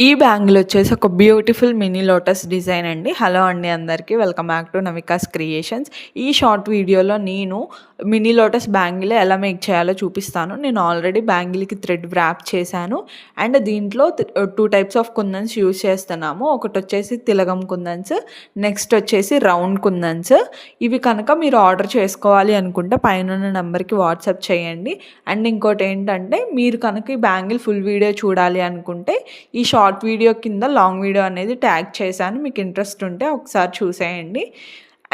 ఈ బ్యాంగిల్ వచ్చేసి ఒక బ్యూటిఫుల్ మినీ లోటస్ డిజైన్ అండి. హలో అండి అందరికీ, వెల్కమ్ బ్యాక్ టు నవికాస్ క్రియేషన్స్. ఈ షార్ట్ వీడియోలో నేను మినీ లోటస్ బ్యాంగిల్ ఎలా మేక్ చేయాలో చూపిస్తాను. నేను ఆల్రెడీ బ్యాంగిల్కి థ్రెడ్ వ్రాప్ చేశాను అండ్ దీంట్లో 2 టైప్స్ ఆఫ్ కుందన్స్ యూజ్ చేస్తున్నాము. ఒకటి వచ్చేసి తిలగం కుందన్స్, నెక్స్ట్ వచ్చేసి రౌండ్ కుందన్స్. ఇవి కనుక మీరు ఆర్డర్ చేసుకోవాలి అనుకుంటే పైన నెంబర్కి వాట్సాప్ చేయండి. అండ్ ఇంకోటి ఏంటంటే, మీరు కనుక ఈ బ్యాంగిల్ ఫుల్ వీడియో చూడాలి అనుకుంటే ఈ షార్ట్ వీడియో కింద లాంగ్ వీడియో అనేది ట్యాగ్ చేశాను. మీకు ఇంట్రెస్ట్ ఉంటే ఒకసారి చూసేయండి.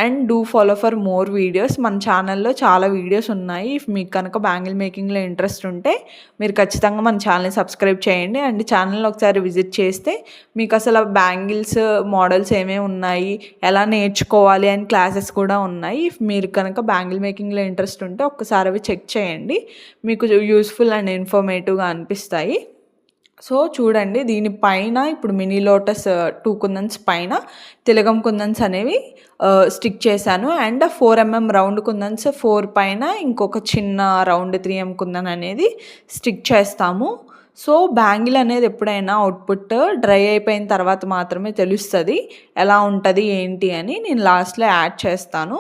And do follow for more videos. మన ఛానల్లో చాలా వీడియోస్ ఉన్నాయి. ఇఫ్ మీకు కనుక బ్యాంగిల్ మేకింగ్లో ఇంట్రెస్ట్ ఉంటే మీరు ఖచ్చితంగా మన ఛానల్ని సబ్స్క్రైబ్ చేయండి. అండ్ ఛానల్ని ఒకసారి విజిట్ చేస్తే మీకు అసలు బ్యాంగిల్స్ మోడల్స్ ఏమేమి ఉన్నాయి, ఎలా నేర్చుకోవాలి అని క్లాసెస్ కూడా ఉన్నాయి. ఇఫ్ మీరు కనుక బ్యాంగిల్ మేకింగ్లో ఇంట్రెస్ట్ ఉంటే ఒక్కసారి అవి చెక్ చేయండి. మీకు యూస్ఫుల్ అండ్ ఇన్ఫర్మేటివ్గా అనిపిస్తాయి. సో చూడండి, దీనిపైన ఇప్పుడు మినీ లోటస్ 2 కుందన్స్ పైన తిలగం కుందన్స్ అనేవి స్టిక్ చేశాను. అండ్ 4mm రౌండ్ కుందన్స్ 4 పైన ఇంకొక చిన్న రౌండ్ 3mm కుందన్ అనేది స్టిక్ చేస్తాము. సో బ్యాంగిల్ అనేది ఎప్పుడైనా అవుట్పుట్ డ్రై అయిపోయిన తర్వాత మాత్రమే తెలుస్తుంది ఎలా ఉంటుంది ఏంటి అని. నేను లాస్ట్లో యాడ్ చేస్తాను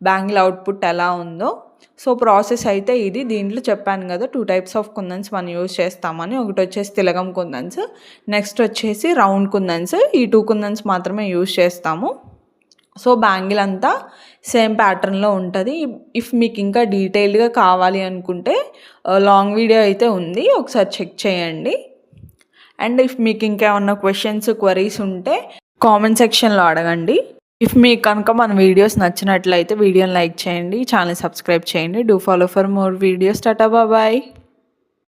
బ్యాంగిల్ అవుట్పుట్ ఎలా ఉందో. సో ప్రాసెస్ అయితే ఇది. దీంట్లో చెప్పాను కదా 2 టైప్స్ ఆఫ్ కుందన్స్ మనం యూజ్ చేస్తామని. ఒకటి వచ్చేసి తిలగం కుందన్స్, నెక్స్ట్ వచ్చేసి రౌండ్ కుందన్స్. ఈ 2 కుందన్స్ మాత్రమే యూజ్ చేస్తాము. సో బ్యాంగిల్ అంతా సేమ్ ప్యాటర్న్లో ఉంటుంది. ఇఫ్ మీకు ఇంకా డీటెయిల్డ్గా కావాలి అనుకుంటే లాంగ్ వీడియో అయితే ఉంది, ఒకసారి చెక్ చేయండి. అండ్ ఇఫ్ మీకు ఇంకేమన్నా క్వశ్చన్స్ క్వరీస్ ఉంటే కామెంట్ సెక్షన్లో అడగండి. ఇఫ్ మీకు కనుక మన వీడియోస్ నచ్చినట్లయితే వీడియోని లైక్ చేయండి, ఛానల్ సబ్స్క్రైబ్ చేయండి. Do follow for more videos. Tata bye.